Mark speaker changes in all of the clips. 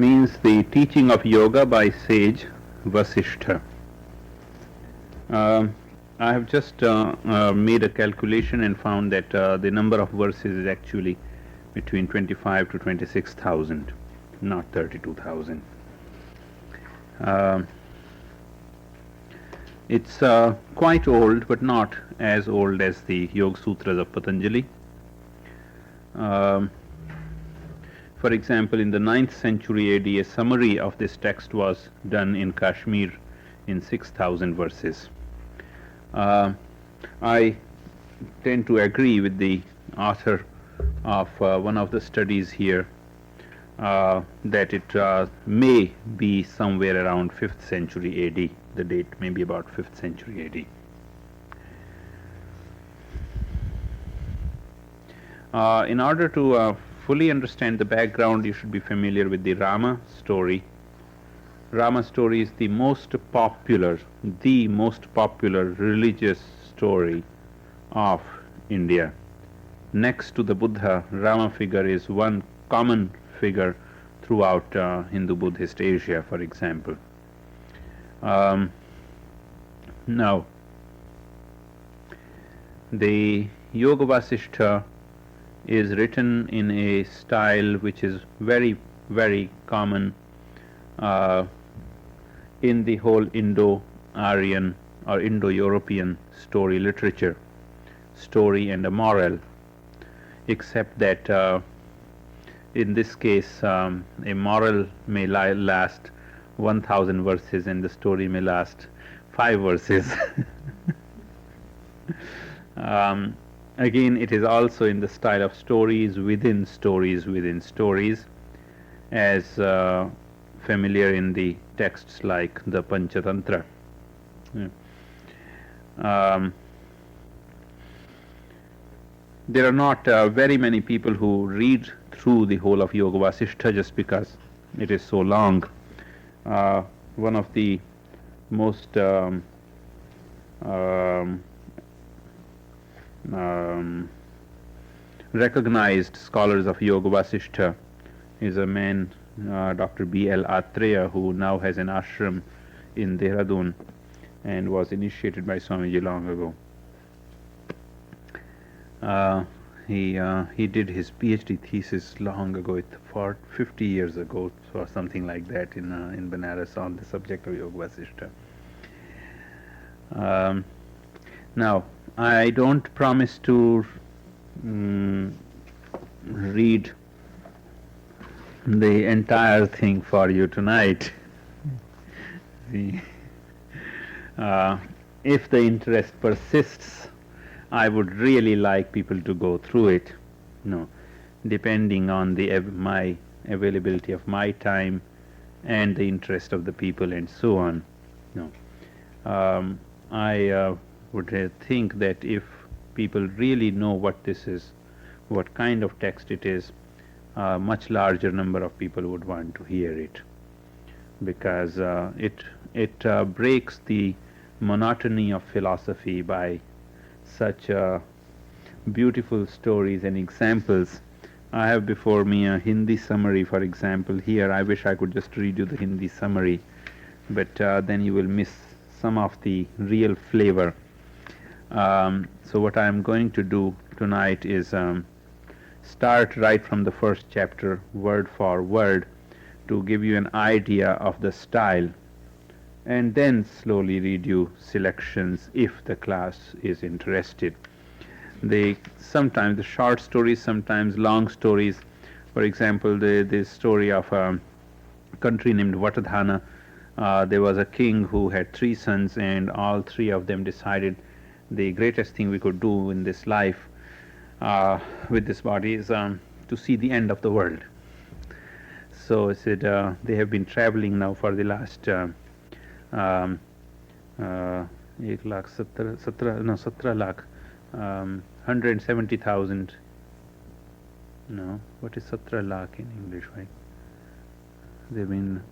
Speaker 1: means the teaching of yoga by sage Vasishtha. I have just made a calculation and found that the number of verses is actually between 25 to 26,000, not 32,000. It's quite old, but not as old as the Yoga Sutras of Patanjali. For example, in the 9th century AD, a summary of this text was done in Kashmir in 6,000 verses. I tend to agree with the author of one of the studies here that it may be somewhere around 5th century AD. The date may be about 5th century AD. In order to fully understand the background, you should be familiar with the Rama story. Rama story is the most popular religious story of India. Next to the Buddha, Rama figure is one common figure throughout Hindu-Buddhist Asia, for example. Now, the Yoga Vasishtha is written in a style which is very, very common in the whole Indo-Aryan or Indo-European story literature, story and a moral, except that in this case a moral may last 1,000 verses and the story may last 5 verses. Again, it is also in the style of stories within stories within stories, as familiar in the texts like the Panchatantra. There are not very many people who read through the whole of Yoga Vasishtha just because it is so long. One of the most recognized scholars of Yoga Vasishtha is a man, Dr. B.L. Atreya, who now has an ashram in Dehradun and was initiated by Swamiji long ago. He did his PhD thesis long ago, 50 years ago, or something like that, in Benares on the subject of Yoga Vasishtha. Now, I don't promise to read the entire thing for you tonight. If the interest persists, I would really like people to go through it, depending on my availability of my time and the interest of the people and so on. I would think that if people really know what this is, what kind of text it is, a much larger number of people would want to hear it, because it breaks the monotony of philosophy by such beautiful stories and examples. I have before me a Hindi summary, for example. Here I wish I could just read you the Hindi summary, but then you will miss some of the real flavor. So what I am going to do tonight is start right from the first chapter, word for word, to give you an idea of the style, and then slowly read you selections if the class is interested. Sometimes the short stories, sometimes long stories. For example, the story of a country named Vatadhana. There was a king who had 3 sons, and all 3 of them decided the greatest thing we could do in this life with this body is to see the end of the world. So I said they have been traveling now for the last 170,000. No, what is 17 lakh in English, right? They've been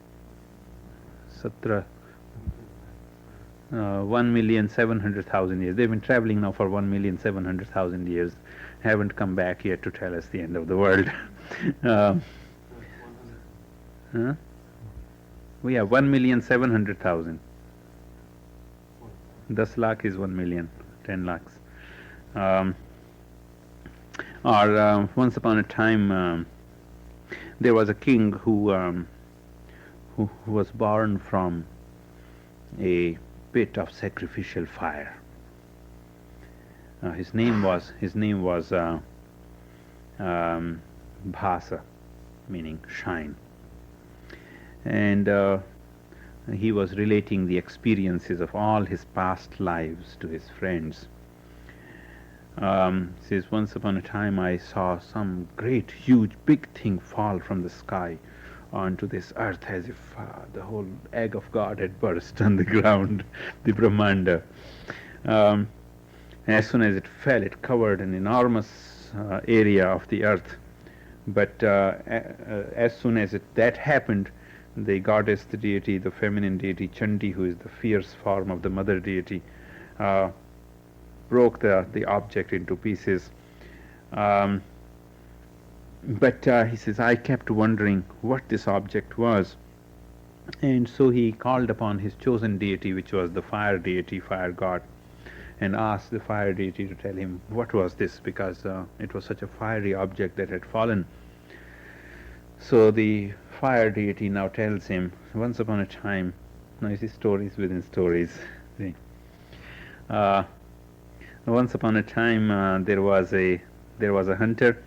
Speaker 1: 1,700,000 years. They've been traveling now for 1,700,000 years. Haven't come back yet to tell us the end of the world. Huh? We have 1,700,000. 10 lakh is 1 million, 10 lakhs. Um, or once upon a time, there was a king who was born from a pit of sacrificial fire. His name was Bhasa, meaning shine, and he was relating the experiences of all his past lives to his friends. Says, once upon a time I saw some great, huge, big thing fall from the sky onto this earth, as if the whole egg of God had burst on the ground, the Brahmanda. And as soon as it fell, it covered an enormous area of the earth. But as soon as that happened, the goddess, the deity, the feminine deity Chandi, who is the fierce form of the mother deity, broke the object into pieces. But he says, I kept wondering what this object was. And so he called upon his chosen deity, which was the fire deity, fire god, and asked the fire deity to tell him what was this, because it was such a fiery object that had fallen. So the fire deity now tells him, once upon a time, now you see stories within stories. See? Once upon a time, there was a hunter,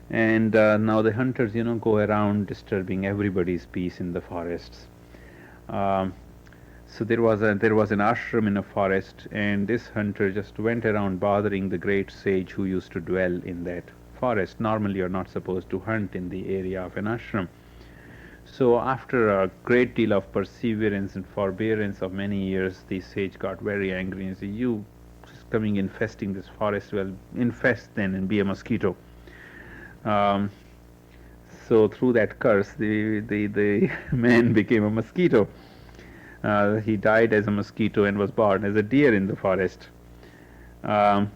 Speaker 1: and now the hunters, go around disturbing everybody's peace in the forests. So there was an ashram in a forest, and this hunter just went around bothering the great sage who used to dwell in that forest. Normally, you're not supposed to hunt in the area of an ashram. So after a great deal of perseverance and forbearance of many years, the sage got very angry and said, "You just coming infesting this forest, well, infest then and be a mosquito." So through that curse, the man became a mosquito. He died as a mosquito and was born as a deer in the forest. When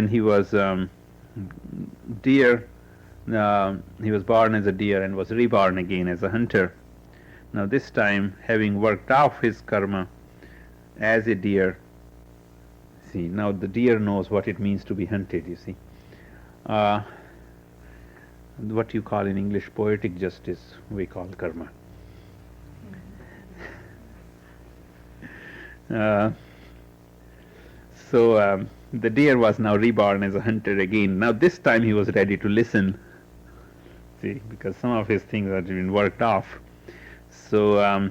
Speaker 1: he was deer, he was born as a deer and was reborn again as a hunter. Now this time, having worked off his karma as a deer, see, now the deer knows what it means to be hunted, you see. What you call in English poetic justice, we call karma. So the deer was now reborn as a hunter again. Now this time he was ready to listen, see, because some of his things had been worked off. So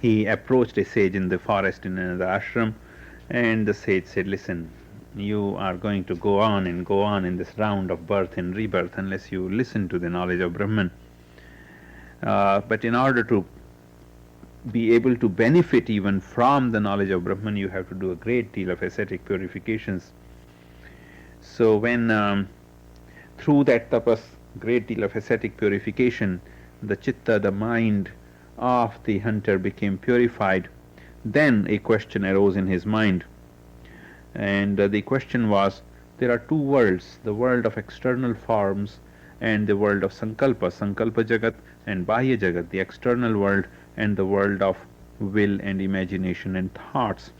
Speaker 1: he approached a sage in the forest in the ashram, and the sage said, "Listen, you are going to go on and go on in this round of birth and rebirth unless you listen to the knowledge of Brahman. But in order to be able to benefit even from the knowledge of Brahman, you have to do a great deal of ascetic purifications." So when through that tapas, great deal of ascetic purification, the chitta, the mind of the hunter became purified, then a question arose in his mind. And the question was, there are two worlds, the world of external forms and the world of sankalpa, sankalpa jagat and bahya jagat, the external world and the world of will and imagination and thoughts.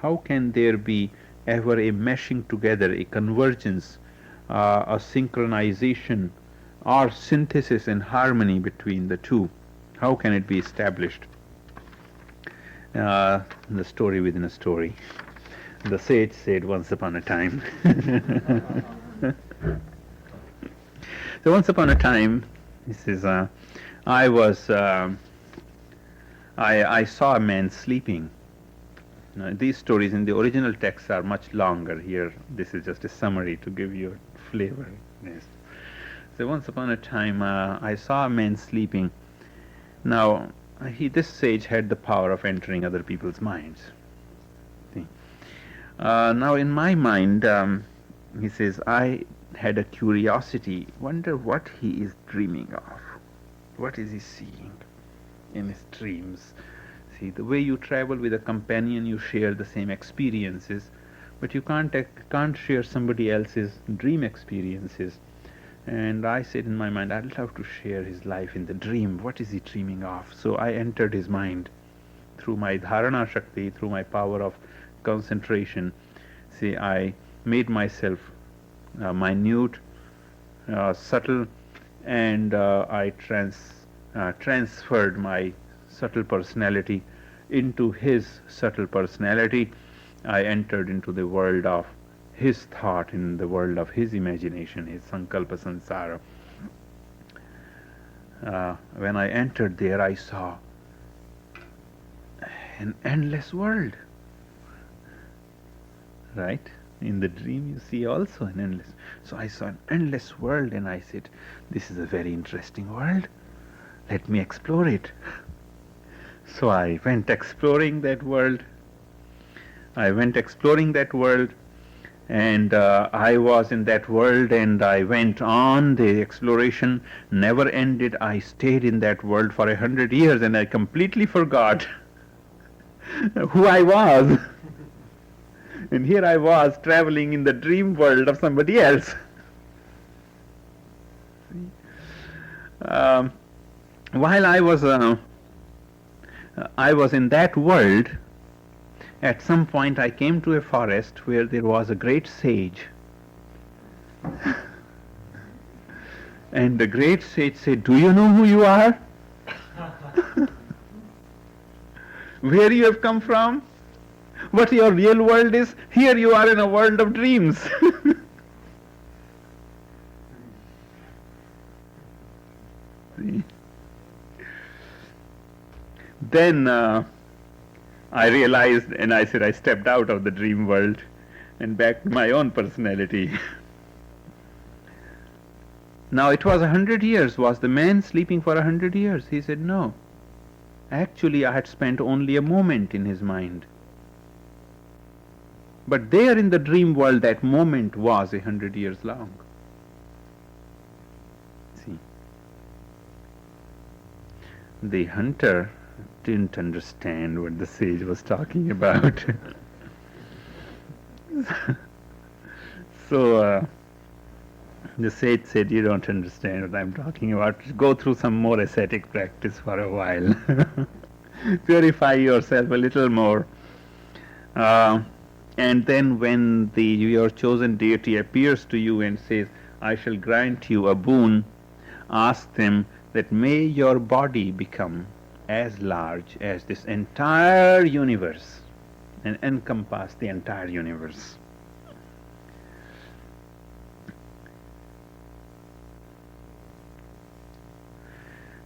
Speaker 1: How can there be ever a meshing together, a convergence, a synchronization or synthesis and harmony between the two? How can it be established? The story within a story. The sage said, once upon a time. So once upon a time, he says, I saw a man sleeping. Now, these stories in the original text are much longer. Here, this is just a summary to give you a flavor. Yes. So once upon a time, I saw a man sleeping. Now, this sage had the power of entering other people's minds. Now, in my mind, he says, I had a curiosity, wonder what he is dreaming of. What is he seeing in his dreams? See, the way you travel with a companion, you share the same experiences, but you can't share somebody else's dream experiences. And I said in my mind, I'd love to share his life in the dream. What is he dreaming of? So I entered his mind through my dharana shakti, through my power of concentration. See, I made myself minute, subtle, and I transferred my subtle personality into his subtle personality. I entered into the world of his thought, in the world of his imagination, his sankalpa sansara. When I entered there, I saw an endless world. Right? In the dream, you see also an endless. So I saw an endless world, and I said, this is a very interesting world. Let me explore it. So I went exploring that world. And I was in that world, and I went on. The exploration never ended. I stayed in that world for 100 years, and I completely forgot who I was. And here I was traveling in the dream world of somebody else. While I was in that world, at some point I came to a forest where there was a great sage. And the great sage said, "Do you know who you are? Where you have come from? What your real world is? Here you are in a world of dreams." See? Then I realized, and I said, I stepped out of the dream world and back to my own personality. Now it was 100 years. Was the man sleeping for 100 years? He said, no. Actually, I had spent only a moment in his mind. But there in the dream world, that moment was 100 years long. See, the hunter didn't understand what the sage was talking about. So the sage said, "You don't understand what I'm talking about. Go through some more ascetic practice for a while. Purify yourself a little more. And then when your chosen deity appears to you and says, 'I shall grant you a boon,' ask them that may your body become as large as this entire universe and encompass the entire universe."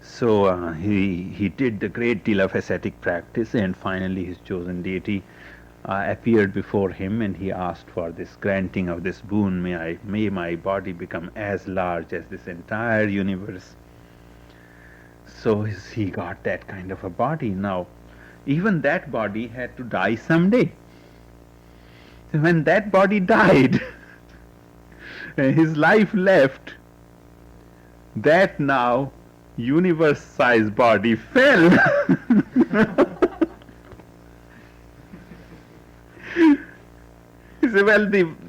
Speaker 1: So he did a great deal of ascetic practice, and finally his chosen deity appeared before him, and he asked for this granting of this boon. May my body become as large as this entire universe. So he got that kind of a body. Now, even that body had to die someday. So when that body died, his life left, that now universe-sized body fell. He said, well,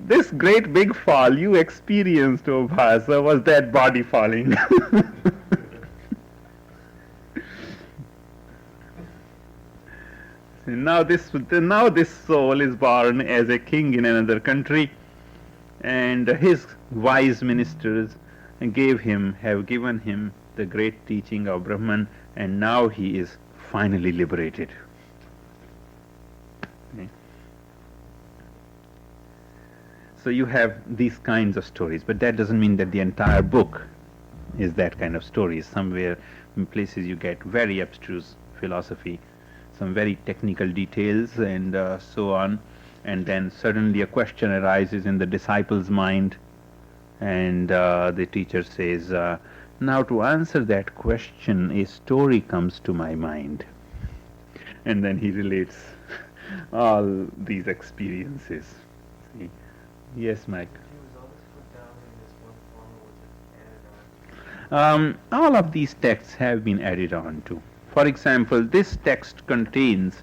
Speaker 1: this great big fall you experienced, O Bhasa, was that body falling. Now this soul is born as a king in another country, and his wise ministers have given him the great teaching of Brahman, and now he is finally liberated. Okay. So you have these kinds of stories, but that doesn't mean that the entire book is that kind of stories. Somewhere in places you get very abstruse philosophy, some very technical details, and so on, and then suddenly a question arises in the disciple's mind, and the teacher says, now to answer that question, a story comes to my mind. And then he relates all these experiences. See? Yes, Mike?
Speaker 2: Was all this put down in this one form, or was it added on?
Speaker 1: All of these texts have been added on to. For example, this text contains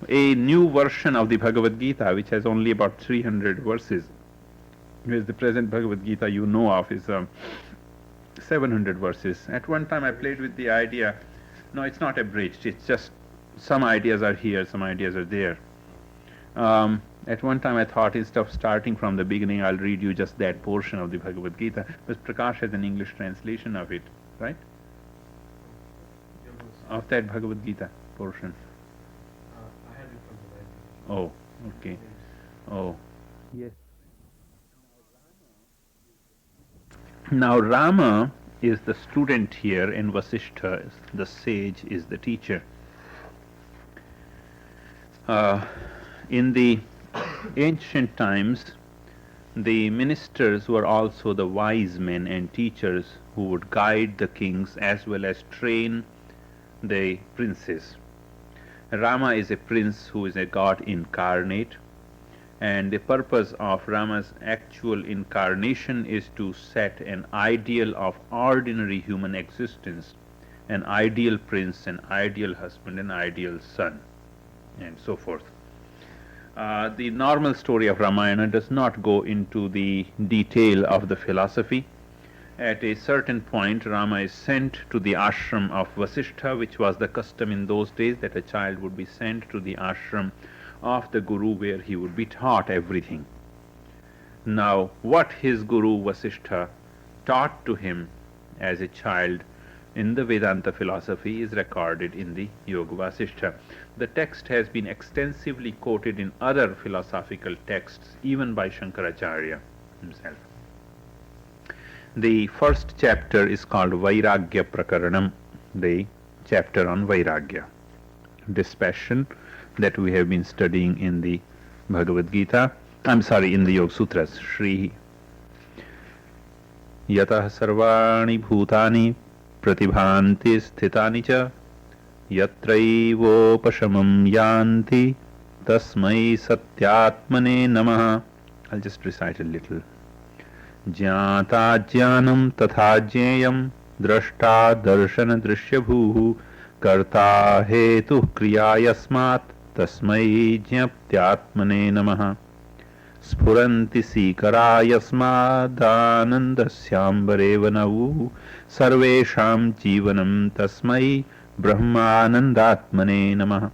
Speaker 1: a new version of the Bhagavad Gita, which has only about 300 verses. Whereas the present Bhagavad Gita you know of is 700 verses. At one time I played with the idea, no, it's not abridged, it's just some ideas are here, some ideas are there. At one time I thought instead of starting from the beginning, I'll read you just that portion of the Bhagavad Gita, because Prakash has an English translation of it, right? Of that Bhagavad Gita portion.
Speaker 2: I had it from the library.
Speaker 1: Oh, okay. Oh, yes. Now Rama is the student here and Vasishtha, the sage, is the teacher. In the ancient times, the ministers were also the wise men and teachers who would guide the kings as well as train the princes. Rama is a prince who is a god incarnate, and the purpose of Rama's actual incarnation is to set an ideal of ordinary human existence, an ideal prince, an ideal husband, an ideal son, and so forth. The normal story of Ramayana does not go into the detail of the philosophy. At a certain point, Rama is sent to the ashram of Vasishtha, which was the custom in those days, that a child would be sent to the ashram of the Guru where he would be taught everything. Now, what his Guru Vasishtha taught to him as a child in the Vedanta philosophy is recorded in the Yoga Vasishtha. The text has been extensively quoted in other philosophical texts, even by Shankaracharya himself. The first chapter is called Vairagya Prakaranam, the chapter on Vairagya, dispassion, that we have been studying in the Bhagavad Gita, in the Yoga Sutras. Shri Yatah Sarvani Bhutani Pratibhanti Sthitani Cha Yatraivopashamam Yanti Tasmai Satyatmane Namaha. I'll just recite a little. Jnata Jnanam Tatha Jneyam Drashta Darshana Drishyabhuhu Karta Hetu Kriyayasmat Tasmai Jnaptyatmane Namaha. Sphuranti Sikarayasmadanandasyambarevanau Sarvesham Jivanam Tasmai Brahmanandatmane Namaha.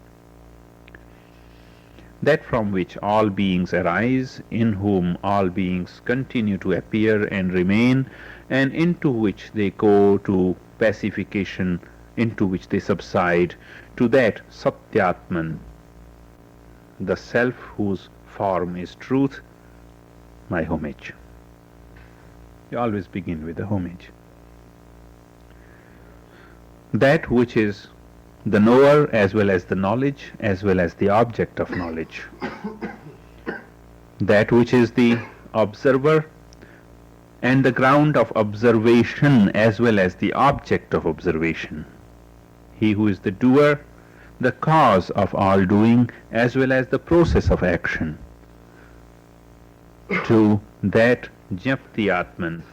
Speaker 1: That from which all beings arise, in whom all beings continue to appear and remain, and into which they go to pacification, into which they subside, to that Satyatman, the self whose form is truth, my homage. You always begin with the homage. That which is the knower as well as the knowledge, as well as the object of knowledge. That which is the observer and the ground of observation as well as the object of observation. He who is the doer, the cause of all doing as well as the process of action. To that Jnapti Atman,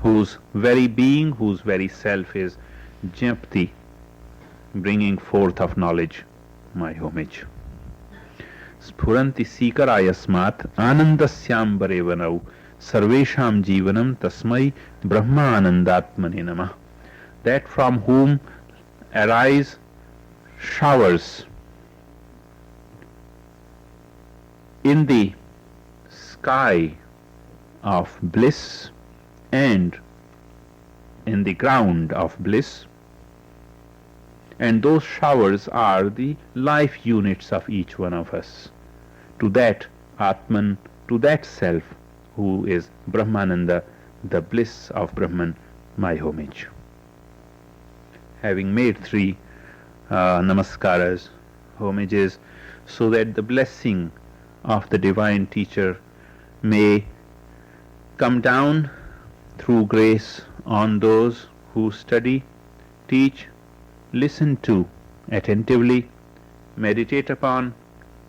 Speaker 1: whose very being, whose very self is Jnapti, bringing forth of knowledge, my homage. Sphuranti Sikarayasmat Anandasyam Barevanau Sarvesham Jivanam Tasmai Brahmanandatmane Namah. That from whom arise showers in the sky of bliss and in the ground of bliss, and those showers are the life units of each one of us. To that Atman, to that self who is Brahmananda, the bliss of Brahman, my homage. Having made three namaskaras, homages, so that the blessing of the divine teacher may come down through grace on those who study, teach, listen to attentively, meditate upon,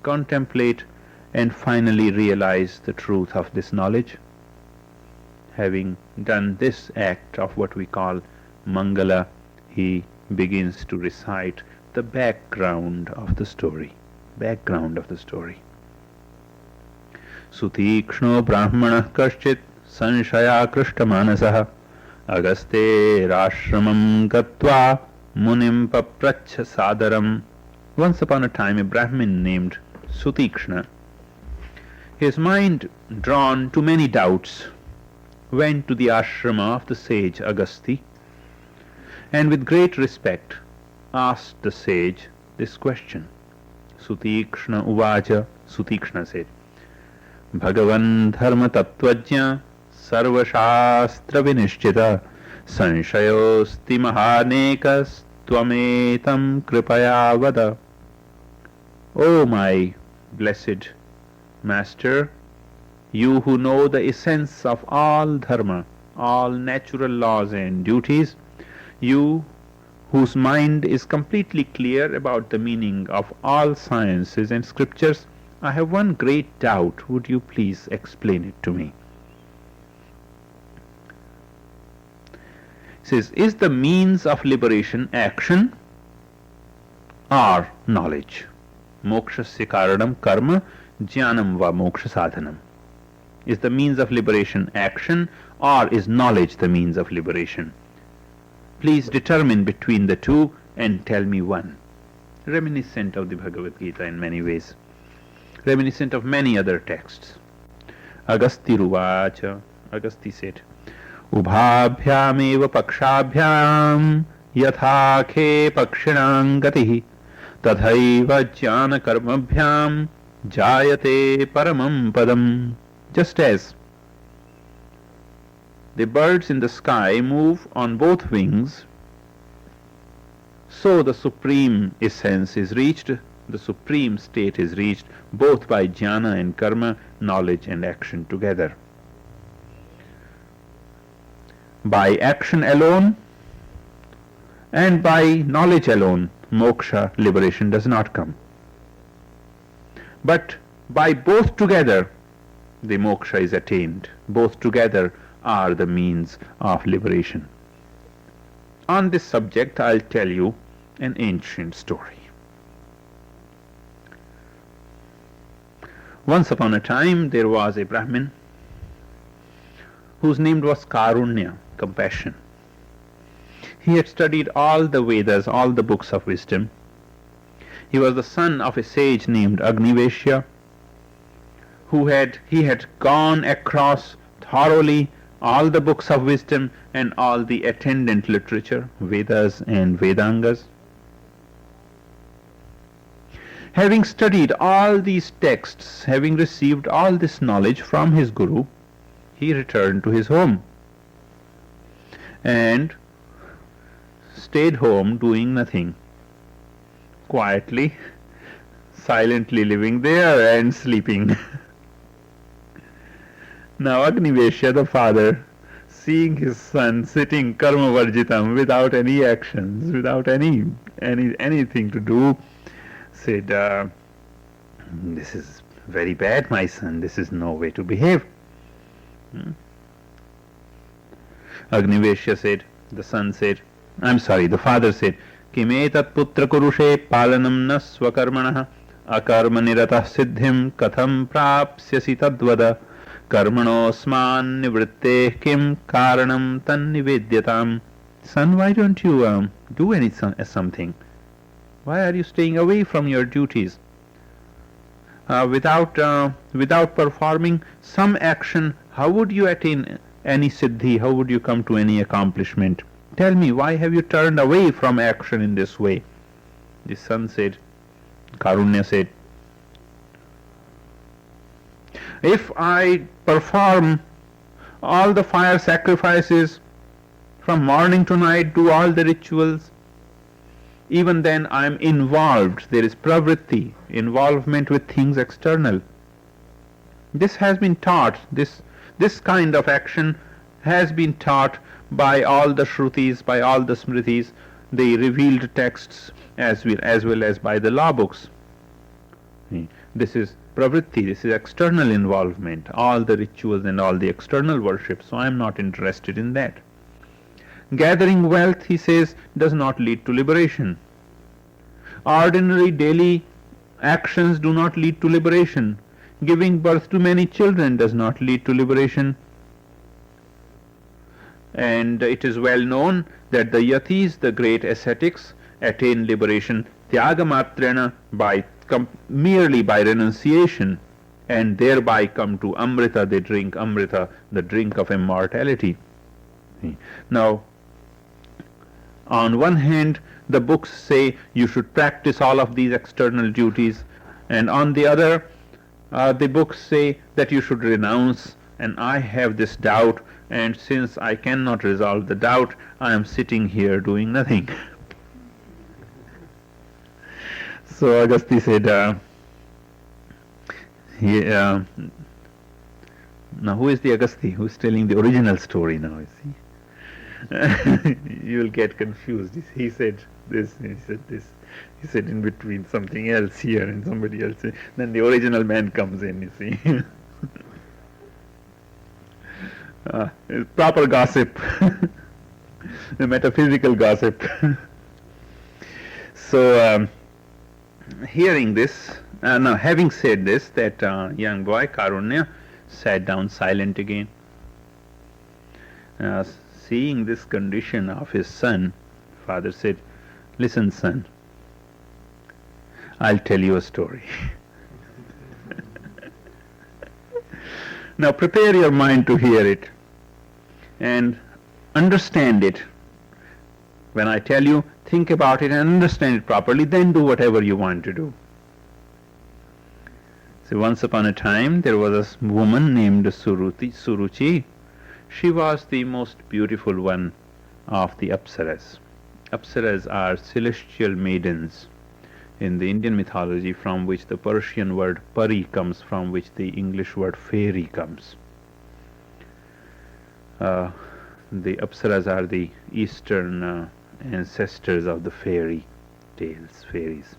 Speaker 1: contemplate, and finally realize the truth of this knowledge. Having done this act of what we call Mangala, he begins to recite the background of the story. Sutikshno brahmana kaschit sanshaya krishtamanasah Agastherashramam gatva munim papracha sadaram. Once upon a time a Brahmin named Sutikshna, his mind drawn to many doubts, went to the ashrama of the sage Agasti and with great respect asked the sage this question. Sutikshna uvacha, Sutikshna said, Bhagavan dharma tattvajna sarva shastra vinishchita sanshayosti mahanekas tvametam kripaya vada. O my blessed Master, you who know the essence of all dharma, all natural laws and duties, you whose mind is completely clear about the meaning of all sciences and scriptures, I have one great doubt. Would you please explain it to me? He says, is the means of liberation action or knowledge? Mokshasya karanam karma jnanam va moksha sadhanam. Is the means of liberation action or is knowledge the means of liberation? Please determine between the two and tell me one. Reminiscent of the Bhagavad Gita in many ways. Reminiscent of many other texts. Agastiruvacha, Agasti said, Ubhabhyam eva pakshabhyam yatha khe pakshinam gatihi tadhaiva jnana karmabhyam jayate paramam padam. Just as the birds in the sky move on both wings, so the supreme essence is reached, the supreme state is reached both by jnana and karma, knowledge and action together. By action alone and by knowledge alone, moksha, liberation, does not come. But by both together, the moksha is attained. Both together are the means of liberation. On this subject, I'll tell you an ancient story. Once upon a time, there was a Brahmin whose name was Karunya, compassion. He had studied all the Vedas, all the books of wisdom. He was the son of a sage named Agniveshya, he had gone across thoroughly all the books of wisdom and all the attendant literature, Vedas and Vedangas. Having studied all these texts, having received all this knowledge from his guru, he returned to his home and stayed home doing nothing, quietly, silently living there and sleeping. Now Agniveshya, the father, seeing his son sitting karma varjitam without any actions, without anything to do, said, this is very bad, my son, this is no way to behave. Agniveshya said, the father said, Kimetat putra kurushe palanam na swakarmanah akarma niratah siddhim katham prapsyasi tadvada karmanosman nivritte kim karanam tan nivedyatam. Son, why don't you do something? Why are you staying away from your duties? Without performing some action, how would you attain any siddhi? How would you come to any accomplishment? Tell me, why have you turned away from action in this way? The son said, Karunya said, if I perform all the fire sacrifices from morning to night, do all the rituals, even then I am involved. There is pravritti, involvement with things external. This has been taught, this kind of action has been taught by all the shrutis, by all the smritis, the revealed texts, as well as by the law books. This is pravritti, this is external involvement, all the rituals and all the external worship, so I am not interested in that. Gathering wealth, he says, does not lead to liberation. Ordinary daily actions do not lead to liberation. Giving birth to many children does not lead to liberation. And it is well known that the yatis, the great ascetics, attain liberation tyagamatrena merely by renunciation, and thereby come to amrita. They drink amrita, the drink of immortality. Now, on one hand, the books say you should practice all of these external duties, and on the other, the books say that you should renounce. And I have this doubt, and since I cannot resolve the doubt, I am sitting here doing nothing. So Agasti said, now who is the Agasti? Who is telling the original story now, you see? You will get confused. He said this, he said this. He said in between something else here and somebody else. Then the original man comes in, you see. Proper gossip. The metaphysical gossip. So, hearing this, now having said this, that young boy, Karunya, sat down silent again. Seeing this condition of his son, father said, "Listen, son, I'll tell you a story." Now prepare your mind to hear it and understand it. When I tell you, think about it and understand it properly, then do whatever you want to do. So once upon a time there was a woman named Suruchi. She was the most beautiful one of the Apsaras. Apsaras are celestial maidens in the Indian mythology, from which the Persian word pari comes, from which the English word fairy comes. The Apsaras are the eastern ancestors of the fairy tales, fairies.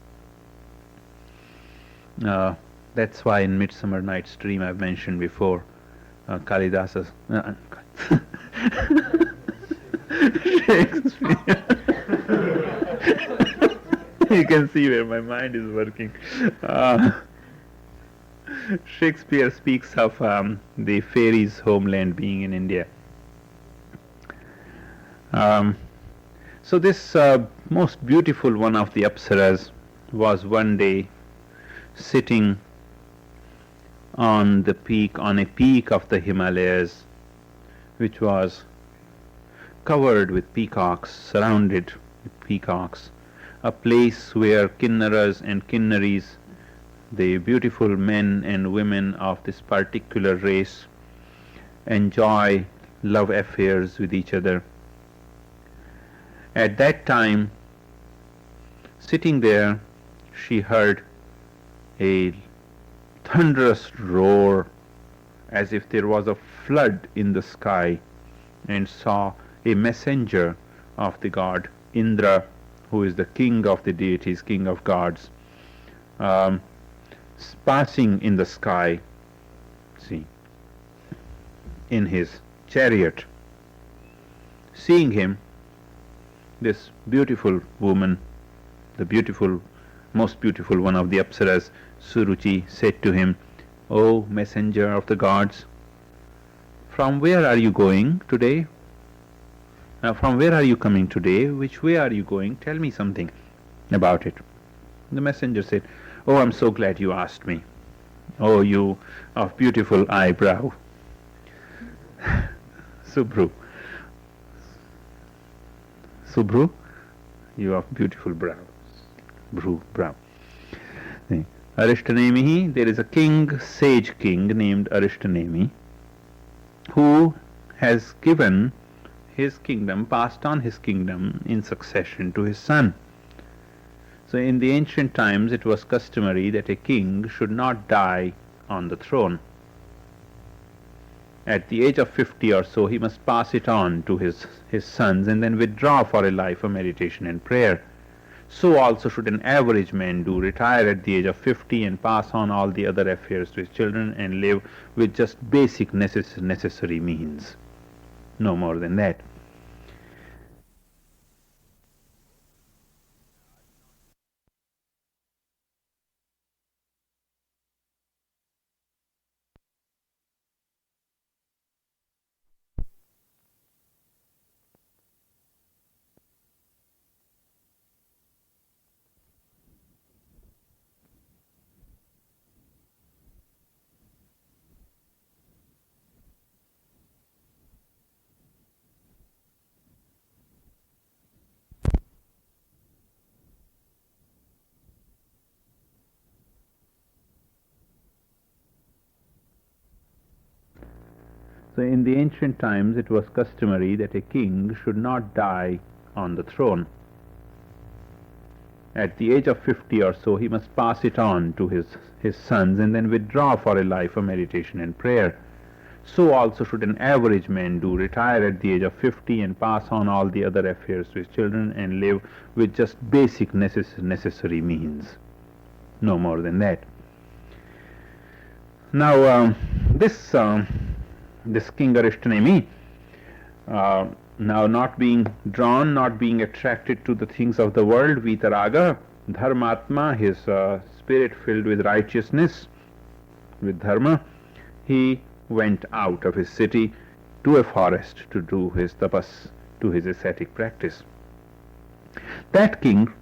Speaker 1: That's why in Midsummer Night's Dream I've mentioned before, Kalidasa's Shakespeare. You can see where my mind is working. Shakespeare speaks of the fairies' homeland being in India. So this most beautiful one of the Apsaras was one day sitting on a peak of the Himalayas, which was covered with peacocks, surrounded with peacocks, a place where kinnaras and kinnaris, the beautiful men and women of this particular race, enjoy love affairs with each other. At that time, sitting there, she heard a thunderous roar, as if there was a flood in the sky, and saw a messenger of the god Indra, who is the king of the deities, king of gods, passing in the sky, see, in his chariot. Seeing him, this beautiful woman, the most beautiful one of the Apsaras, Suruchi, said to him, "O messenger of the gods, from where are you going today? From where are you coming today? Which way are you going? Tell me something about it." The messenger said, "Oh, I'm so glad you asked me. Oh, you of beautiful eyebrow." Subhru, you of beautiful brow. Brow. Arishtanemihi, there is a king, sage king named Arishtanemi, who has given his kingdom, passed on his kingdom in succession to his son. So in the ancient times it was customary that a king should not die on the throne. At the age of 50 or so, he must pass it on to his sons and then withdraw for a life of meditation and prayer. So also should an average man do, retire at the age of 50 and pass on all the other affairs to his children and live with just basic necessary means. No more than that. So in the ancient times it was customary that a king should not die on the throne. At the age of 50 or so, he must pass it on to his sons and then withdraw for a life of meditation and prayer. So also should an average man do, retire at the age of 50 and pass on all the other affairs to his children and live with just basic necessary means. No more than that. Now, this King Arishtnemi, now not being drawn, not being attracted to the things of the world, Vitaraga, Dharmatma, his spirit filled with righteousness, with dharma, he went out of his city to a forest to do his tapas, to his ascetic practice. That king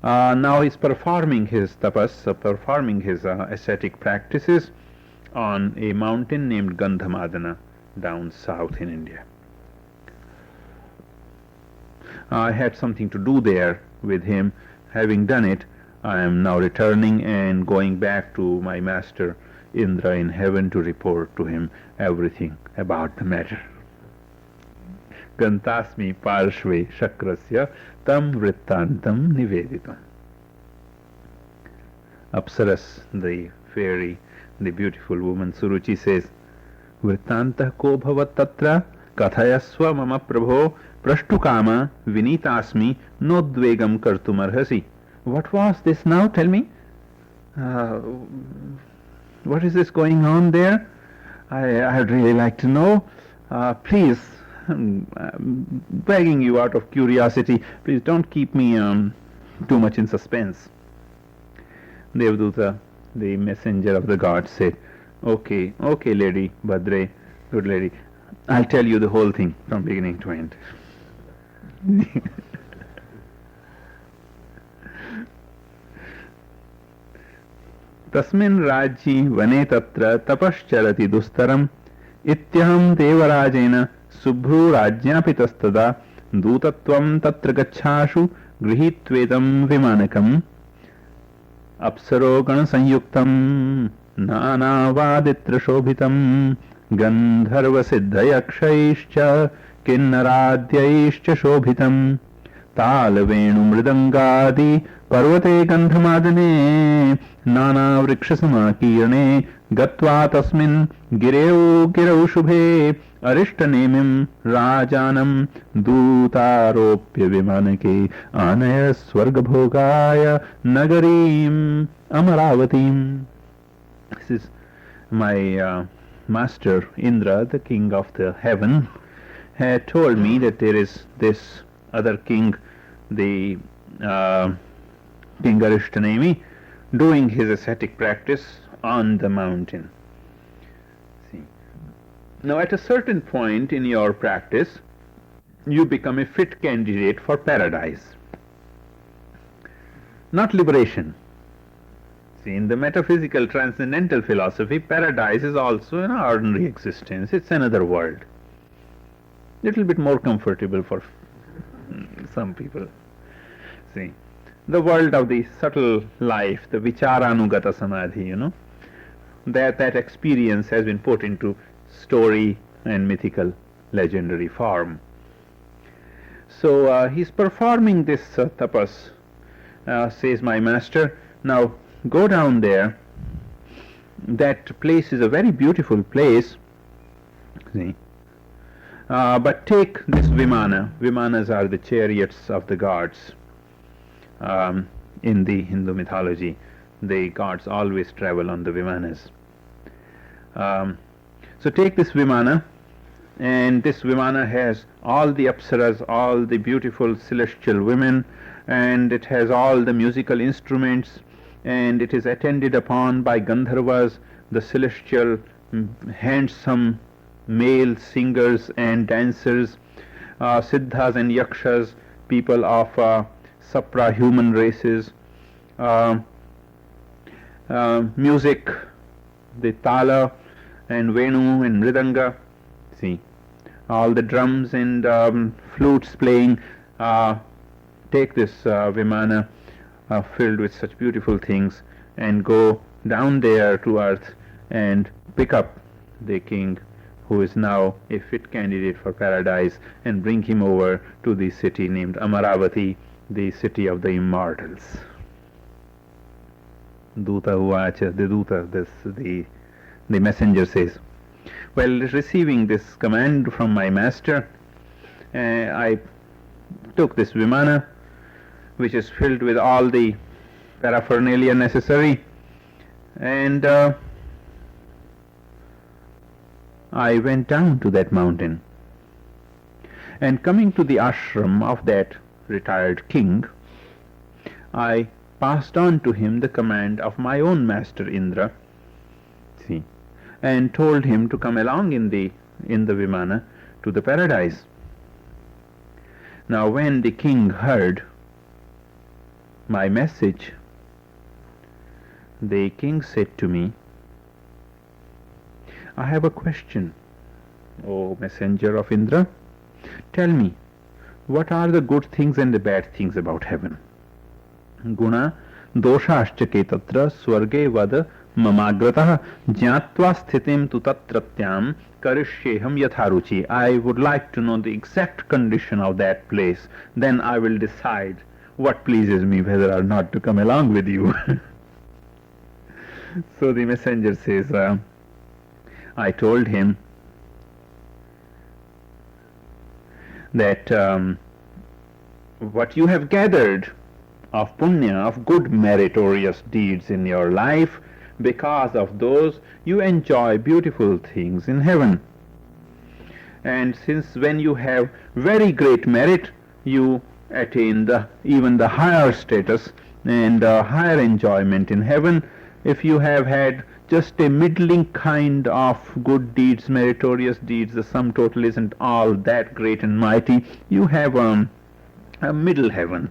Speaker 1: now is performing his tapas, performing his ascetic practices on a mountain named Gandhamadana down south in India. I had something to do there with him. Having done it, I am now returning and going back to my master Indra in heaven to report to him everything about the matter. Gantasmi parshve shakrasya tam vrittantam niveditam. Apsaras, the fairy, the beautiful woman Suruchi, says, Vrittantah ko bhavat tatra kathayasva mama prabho prashtukama vinitasmi nodvegam kartumarhasi. What was this now? Tell me. What is this going on there? I'd really like to know. Please, begging you out of curiosity, please don't keep me too much in suspense. Devduta, the messenger of the god, said, Okay, lady Bhadre, good lady, I'll tell you the whole thing from beginning to end. Tasmin Rajji Vane Tatra Tapascharati Dustaram Ityaham Devarajena Subhru Rajyapitastada Dutatvam Tatra Gachashu Grihitvetam Vimanakam Apsaro Gana Sanyuktam Nanavaditra Shobhitam Gandharva Siddhayakshaischa Kinnaradhyaischa Shobhitam Talavenu Mridangadi Parvate Gandhamadane Nana Vrikshasamakirane Gatva Tasmin Gireu Girau Shubhe Arishtanemim Rajanam Dutaropya Vimanake Anaya Swargabhogaya Nagarim Amaravatim. This is my master Indra, the king of the heaven, had told me that there is this other king, the King Arishtnemi, doing his ascetic practice on the mountain. See. Now at a certain point in your practice, you become a fit candidate for paradise, not liberation. See, in the metaphysical transcendental philosophy, paradise is also an ordinary existence. It's another world. Little bit more comfortable for some people. See, the world of the subtle life, the vicharanugata samadhi, that experience has been put into story and mythical legendary form. So he's performing this tapas, says my master. Now go down there. That place is a very beautiful place. See. But take this Vimana. Vimanas are the chariots of the gods. In the Hindu mythology, the gods always travel on the Vimanas. So take this Vimana, and this Vimana has all the apsaras, all the beautiful celestial women, and it has all the musical instruments, and it is attended upon by Gandharvas, the celestial handsome male singers and dancers, Siddhas and Yakshas, people of supra-human races, music, the tala and venu and mridanga, see, all the drums and flutes playing. Take this Vimana filled with such beautiful things and go down there to earth and pick up the king who is now a fit candidate for paradise, and bring him over to the city named Amaravati, the city of the immortals. Duta Uvacha, the messenger says, well, receiving this command from my master, I took this Vimana, which is filled with all the paraphernalia necessary, and I went down to that mountain. And coming to the ashram of that retired king, I passed on to him the command of my own master Indra, and told him to come along in the Vimana to the paradise. Now when the king heard my message, the king said to me, I have a question, O messenger of Indra. Tell me, what are the good things and the bad things about heaven? Guna doshascha tatra swarge vad mamagratah jnatva sthitim tu tatratyam karishyeham yatharuchi. I would like to know the exact condition of that place. Then I will decide what pleases me, whether or not to come along with you. So the messenger says, I told him that what you have gathered of punya, of good meritorious deeds in your life, because of those you enjoy beautiful things in heaven. And since when you have very great merit, you attain even the higher status and higher enjoyment in heaven. If you have had just a middling kind of good deeds, meritorious deeds, the sum total isn't all that great and mighty, you have a middle heaven.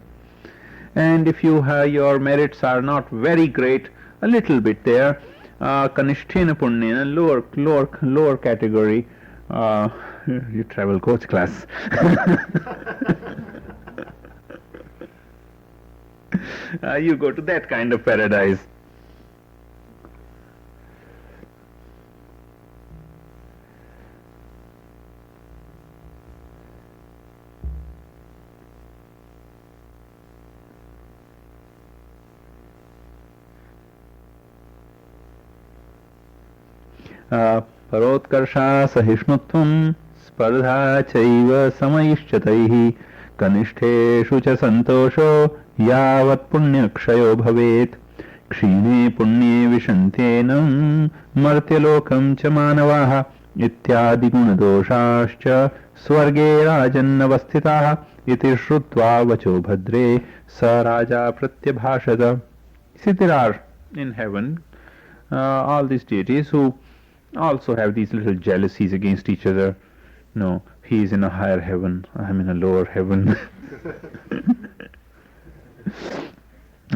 Speaker 1: And if your merits are not very great, a little bit there, kanishtena punyena, lower category, you travel coach class. You go to that kind of paradise. परोत्कर्षा सहिष्णुत्वं स्पर्धा चैव समैश्चतैः कनिष्ठेषु च सन्तोषो यावत् पुण्यक्षयो भवेत् क्षीणे पुण्ये विशन्त्येनं मर्त्यलोकं च मानवाः इत्यादि गुणदोषाश्च स्वर्गे राजन्नवस्थिताः इति श्रुत्वा वचो भद्रे स राजा प्रत्यभाषत. See, there are in heaven all these deities who also have these little jealousies against each other. No, he is in a higher heaven, I am in a lower heaven.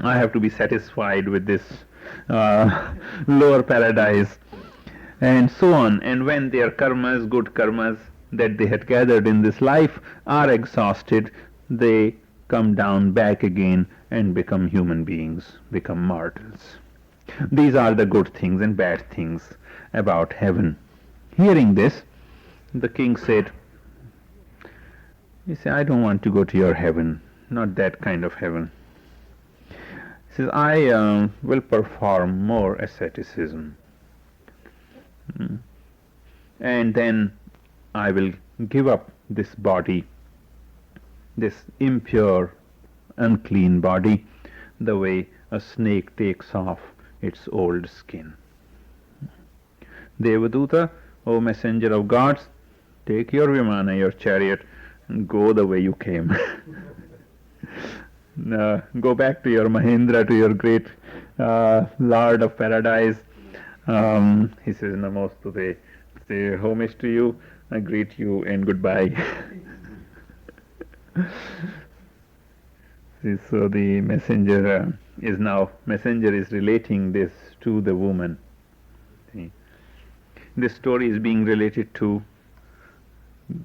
Speaker 1: I have to be satisfied with this lower paradise, and so on. And when their karmas, good karmas that they had gathered in this life are exhausted, they come down back again and become human beings, become mortals. These are the good things and bad things about heaven. Hearing this, the king said, he said, I don't want to go to your heaven, not that kind of heaven. He says, I will perform more asceticism. And then I will give up this body, this impure, unclean body, the way a snake takes off its old skin. Devaduta, O messenger of gods, take your Vimana, your chariot, and go the way you came. Go back to your Mahendra, to your great Lord of Paradise. He says, Namostute, say homage to you, I greet you and goodbye. So the messenger is relating this to the woman. See? This story is being related to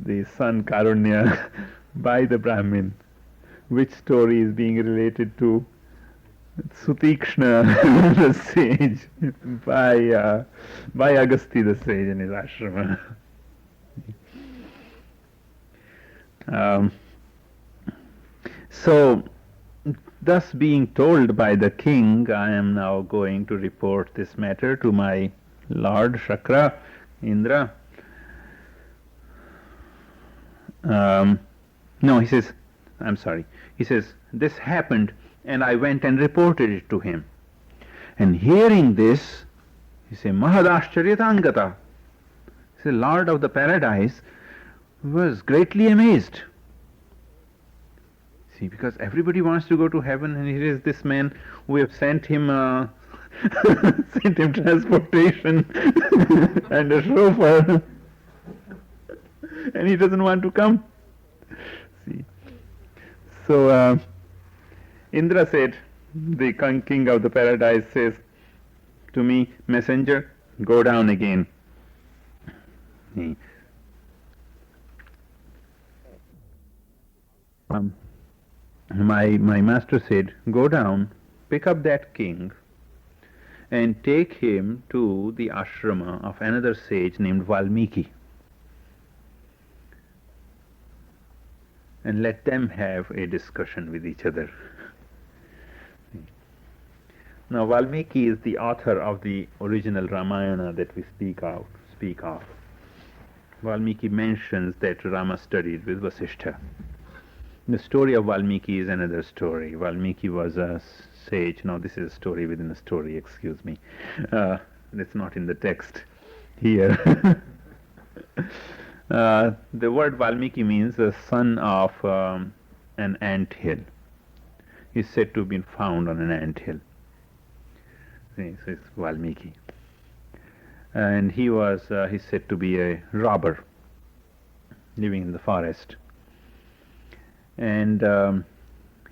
Speaker 1: the son Karunya by the Brahmin. Which story is being related to? Sutikshna, the sage, by Agasti, the sage in his ashrama. Um, so, thus being told by the king, I am now going to report this matter to my Lord Shakra, Indra. No, he says, I'm sorry. He says, this happened and I went and reported it to him. And hearing this, he said, Mahadashcharyatangata. He said, Lord of the paradise was greatly amazed. See, because everybody wants to go to heaven, and here is this man, we have sent him sent him transportation and a chauffeur, and he doesn't want to come. See, so Indra said, the king of the paradise says to me, messenger, go down again. My master said, go down, pick up that king, and take him to the ashrama of another sage named Valmiki, and let them have a discussion with each other. Now, Valmiki is the author of the original Ramayana that we speak of. Valmiki mentions that Rama studied with Vasishtha. The story of Valmiki is another story. Valmiki was a sage. Now, this is a story within a story, excuse me. It's not in the text here. The word Valmiki means the son of an ant hill. He's said to have been found on an ant hill. So it's Valmiki. And he was, he's said to be a robber living in the forest. And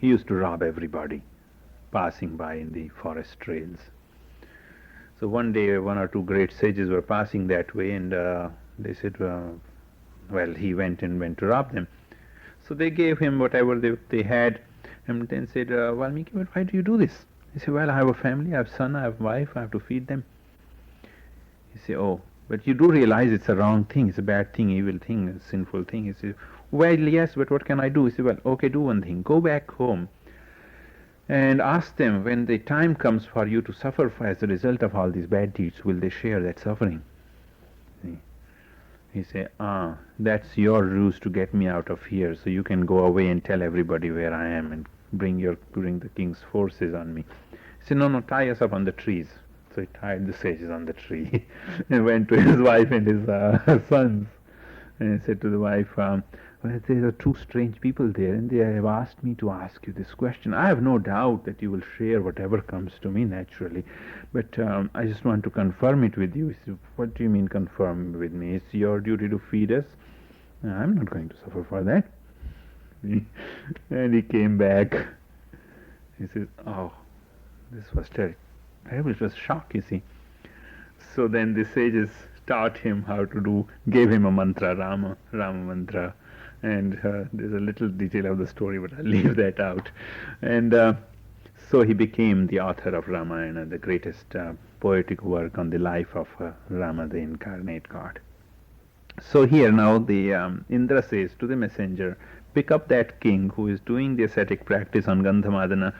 Speaker 1: he used to rob everybody passing by in the forest trails. So one day, one or two great sages were passing that way, and they said, well, he went to rob them. So they gave him whatever they had, and then said, Valmiki, why do you do this? He said, well, I have a family, I have a son, I have a wife, I have to feed them. He said, oh, but you do realize it's a wrong thing, it's a bad thing, evil thing, a sinful thing. He said, well, yes, but what can I do? He said, well, okay, do one thing. Go back home and ask them, when the time comes for you to suffer as a result of all these bad deeds, will they share that suffering? See? He said, that's your ruse to get me out of here, so you can go away and tell everybody where I am and bring the king's forces on me. He said, no, tie us up on the trees. So he tied the sages on the tree and went to his wife and his sons. And he said to the wife, well, there are two strange people there, and they have asked me to ask you this question. I have no doubt that you will share whatever comes to me naturally, but I just want to confirm it with you. He said, what do you mean confirm with me? It's your duty to feed us. I'm not going to suffer for that. And he came back. He says, oh, this was terrible. It was shock, you see. So then the sages taught him how to gave him a mantra, Rama mantra. And there's a little detail of the story, but I'll leave that out. And so he became the author of Ramayana, the greatest poetic work on the life of Rama, the incarnate God. So here now the Indra says to the messenger, pick up that king who is doing the ascetic practice on Gandhamadana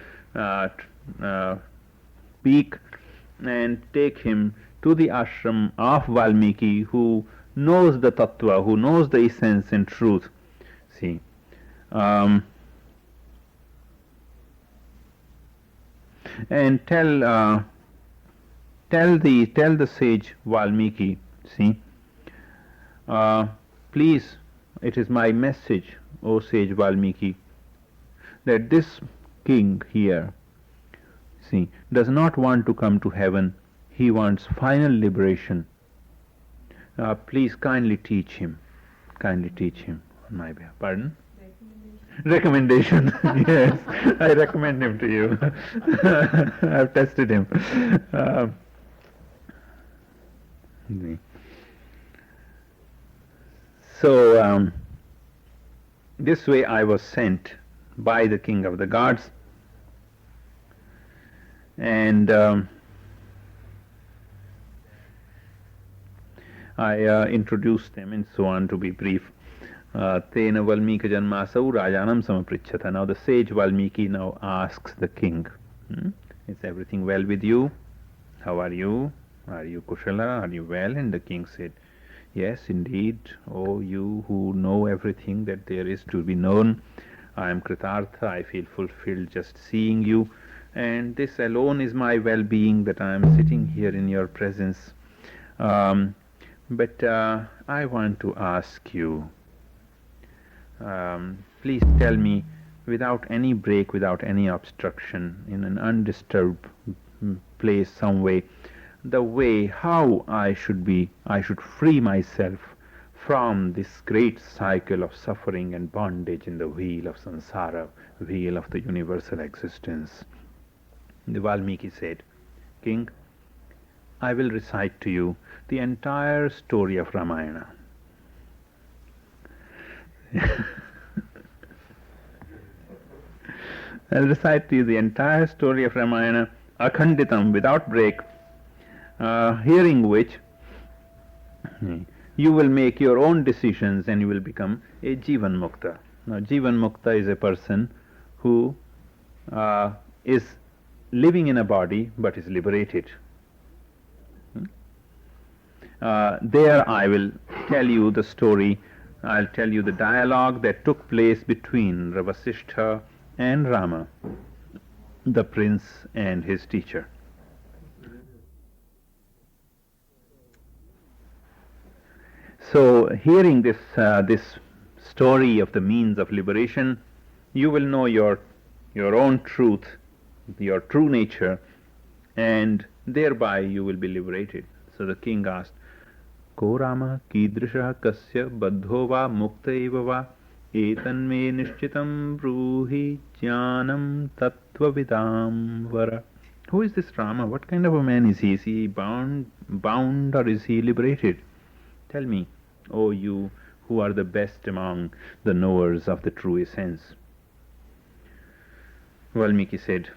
Speaker 1: peak, and take him to the ashram of Valmiki, who knows the tattva, who knows the essence and truth. See, and tell the sage Valmiki. See, please, it is my message, O sage Valmiki, that this king here, see, does not want to come to heaven. He wants final liberation. Please kindly teach him on my behalf. Pardon? Recommendation. Yes, I recommend him to you. I've tested him. So this way I was sent by the king of the gods, And I introduced them and so on to be brief. Tena Valmiki Janmasau Rajanam Samapritchata. Now the sage Valmiki now asks the king, is everything well with you? How are you? Are you Kushala? Are you well? And the king said, yes, indeed. O you who know everything that there is to be known, I am Kritartha. I feel fulfilled just seeing you. And this alone is my well-being, that I am sitting here in your presence. But I want to ask you, please tell me, without any break, without any obstruction, in an undisturbed place some way how I should free myself from this great cycle of suffering and bondage in the wheel of samsara, wheel of the universal existence. The Valmiki said, King, I will recite to you the entire story of Ramayana. I'll recite to you the entire story of Ramayana, akhanditam, without break, hearing which you will make your own decisions and you will become a Jivan Mukta. Now, Jivan Mukta is a person who is living in a body but is liberated. There I will tell you the story, I'll tell you the dialogue that took place between Vasishtha and Rama, the prince and his teacher. So, hearing this story of the means of liberation, you will know your own truth, your true nature, and thereby you will be liberated. So the king asked, Ko Rama kidrisha kasya baddho va mukta eva va etanme nishchitam bruhi jnanam tattvavidam vara. Who is this Rama? What kind of a man is he? Is he bound or is he liberated? Tell me, O you who are the best among the knowers of the true essence. Valmiki said,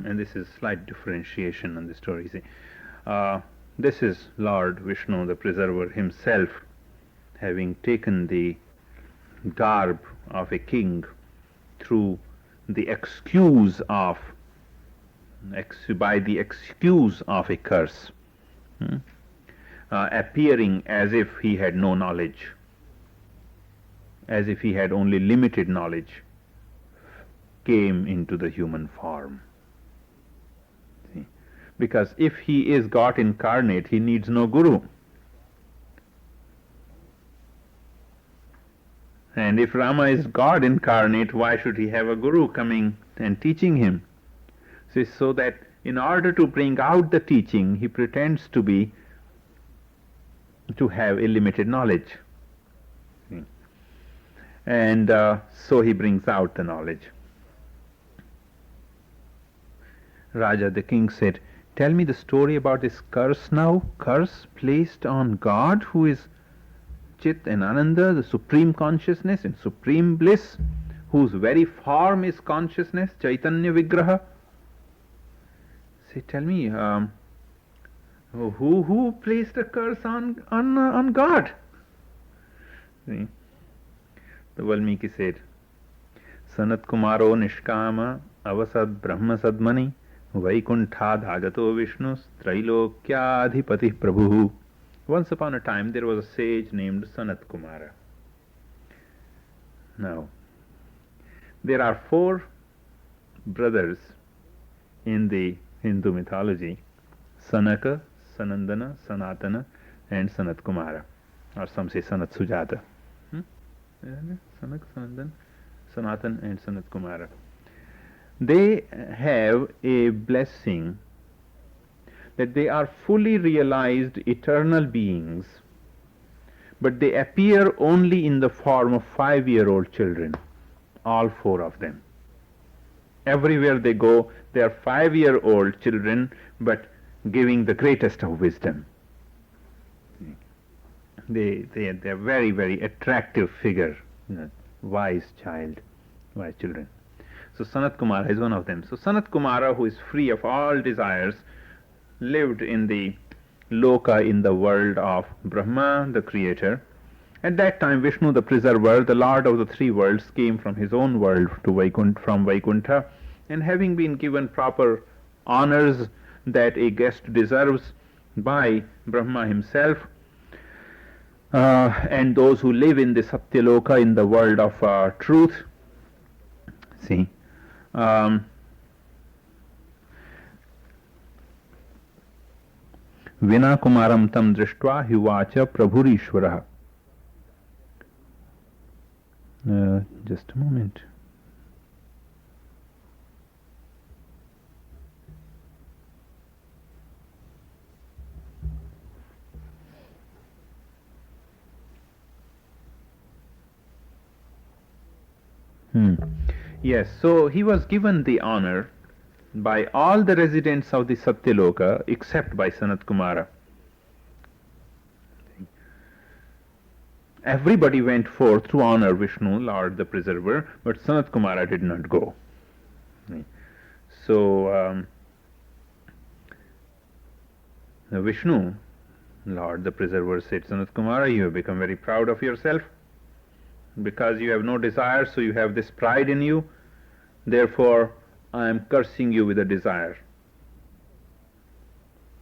Speaker 1: and this is slight differentiation on the story. See, this is Lord Vishnu, the preserver himself, having taken the garb of a king through the excuse of by the excuse of a curse, appearing as if he had no knowledge, as if he had only limited knowledge, came into the human form. See? Because if he is God incarnate, he needs no guru. And if Rama is God incarnate, why should he have a guru coming and teaching him? See, so that in order to bring out the teaching, he pretends to have a limited knowledge. See? And so he brings out the knowledge. Raja, the king, said, tell me the story about this curse now, curse placed on God, who is Chit and Ananda, the supreme consciousness and supreme bliss, whose very form is consciousness, Chaitanya Vigraha. Say, tell me, who placed a curse on God? See? The Valmiki said, Sanat Kumaro Nishkama Avasad Brahma Sadmani Vaikunthad Agato Vishnu Trailokyadhipati Prabhu. Once upon a time there was a sage named Sanat Kumara. Now, there are 4 brothers in the Hindu mythology: Sanaka, Sanandana, Sanatana, and Sanat Kumara, or some say Sanat Sujata. Sanak, Sanandan, Sanatan, and Sanat Kumara. They have a blessing that they are fully realized eternal beings, but they appear only in the form of 5-year-old children, all 4 of them. Everywhere they go, they are 5-year-old children, but giving the greatest of wisdom. They are very, very attractive figure, wise children. So Sanat Kumara is one of them. So Sanat Kumara, who is free of all desires, lived in the Loka, in the world of Brahma, the creator. At that time, Vishnu, the preserver, the lord of the three worlds, came from his own world to from Vaikuntha, and having been given proper honors that a guest deserves by Brahma himself, and those who live in the Satyaloka, in the world of truth, see, Vina Kumaram tam drishtva hivacha prabhurishvara. Just a moment. Yes, so he was given the honor by all the residents of the Satyaloka except by Sanat Kumara. Everybody went forth to honor Vishnu, Lord the Preserver, but Sanat Kumara did not go. So Vishnu, Lord the Preserver, said, Sanat Kumara, you have become very proud of yourself because you have no desire, so you have this pride in you. Therefore, I am cursing you with a desire.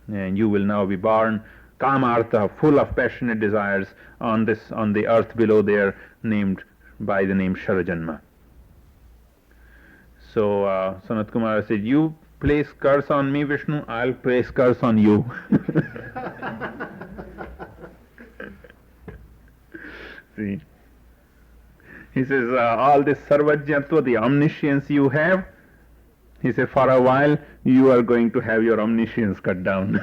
Speaker 1: And you will now be born Kamartha, full of passionate desires, on the earth below there, named by the name Sharajanma. So Sanat Kumara said, you place curse on me, Vishnu, I'll place curse on you. See, he says, all this sarvajyatva, the omniscience you have, he said, for a while you are going to have your omniscience cut down.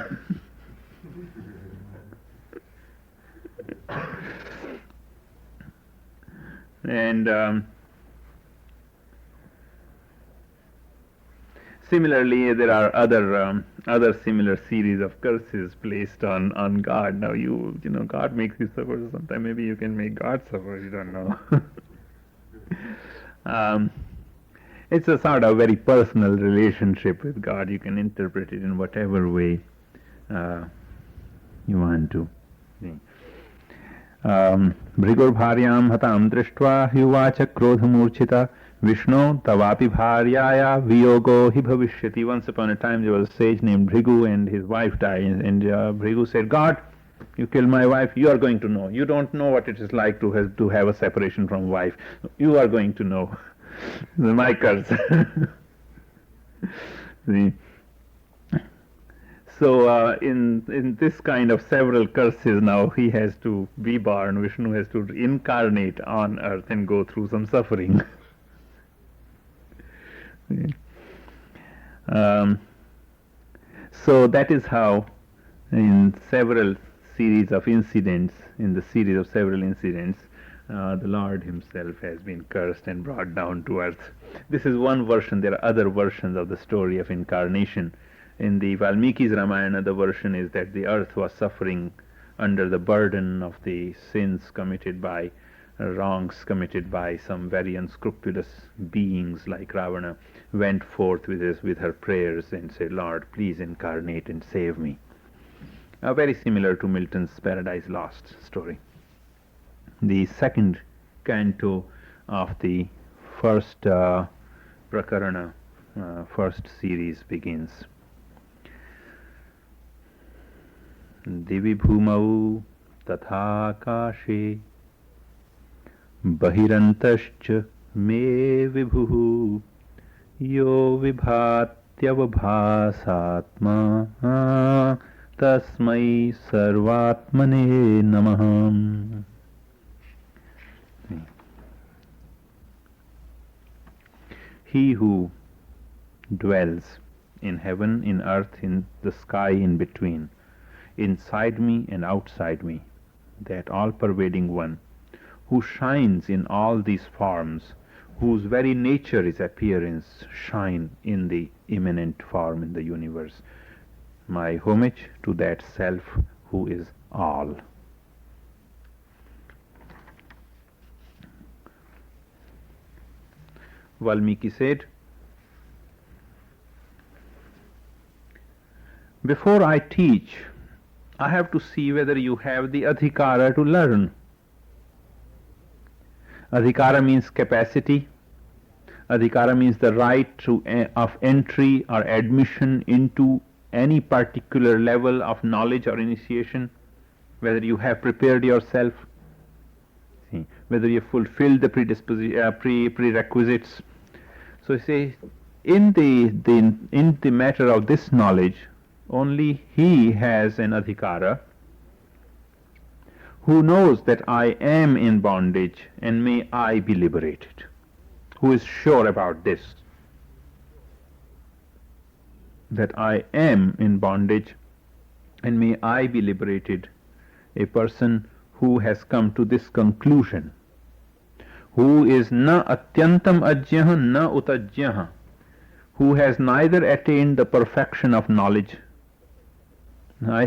Speaker 1: And similarly, there are other similar series of curses placed on God. Now you know, God makes you suffer. Sometime maybe you can make God suffer. You don't know. It's a sort of very personal relationship with God. You can interpret it in whatever way you want to. Bhrigur bharyam hatam drishtva hyuvacha krodhamurchita Vishnu tavapi bharyaya viyogo hi bhavishyati. Once upon a time there was a sage named Bhrigu, and his wife died, and Bhrigu said, God, you killed my wife, you are going to know. You don't know what it is like to have a separation from wife. You are going to know. My curse. See? So in this kind of several curses, now he has to be born. Vishnu has to incarnate on earth and go through some suffering. So that is how, in several series of incidents, the Lord himself has been cursed and brought down to earth. This is one version. There are other versions of the story of incarnation. In the Valmiki's Ramayana, the version is that the earth was suffering under the burden of the sins committed by wrongs committed by some very unscrupulous beings like Ravana, went forth with her prayers and said, Lord, please incarnate and save me. Very similar to Milton's Paradise Lost story. The second canto of the first Prakarana, first series begins. Divi bhumau tatha kashe bahirantascha me vibhuhu yo vibhatyavabhasatma tasmai sarvatmane namah. He who dwells in heaven, in earth, in the sky in between, inside me and outside me, that all-pervading one, who shines in all these forms, whose very nature is appearance, shine in the immanent form in the universe. My homage to that self who is all. Valmiki said, before I teach, I have to see whether you have the adhikara to learn. Adhikara means capacity. Adhikara means the right of entry or admission into any particular level of knowledge or initiation, whether you have prepared yourself, whether you have fulfilled the prerequisites. So you say, in the matter of this knowledge, only he has an adhikara who knows that I am in bondage and may I be liberated. Who is sure about this? That I am in bondage and may I be liberated. A person who has come to this conclusion, who is na atyantam ajyah na utajyah, who has neither attained the perfection of knowledge,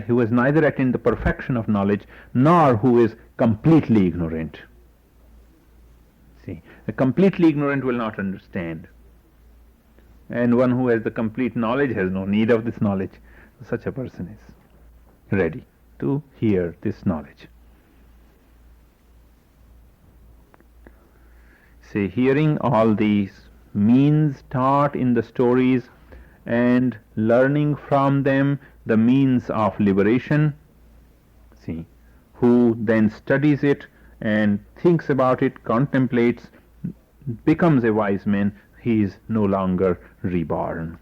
Speaker 1: who has neither attained the perfection of knowledge, nor who is completely ignorant. See, a completely ignorant will not understand, and one who has the complete knowledge has no need of this knowledge. Such a person is ready to hear this knowledge. See, hearing all these means taught in the stories and learning from them the means of liberation. See, who then studies it and thinks about it, contemplates, becomes a wise man. He is no longer reborn.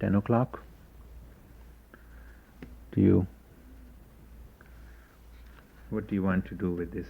Speaker 1: 10 o'clock. What do you want to do with this?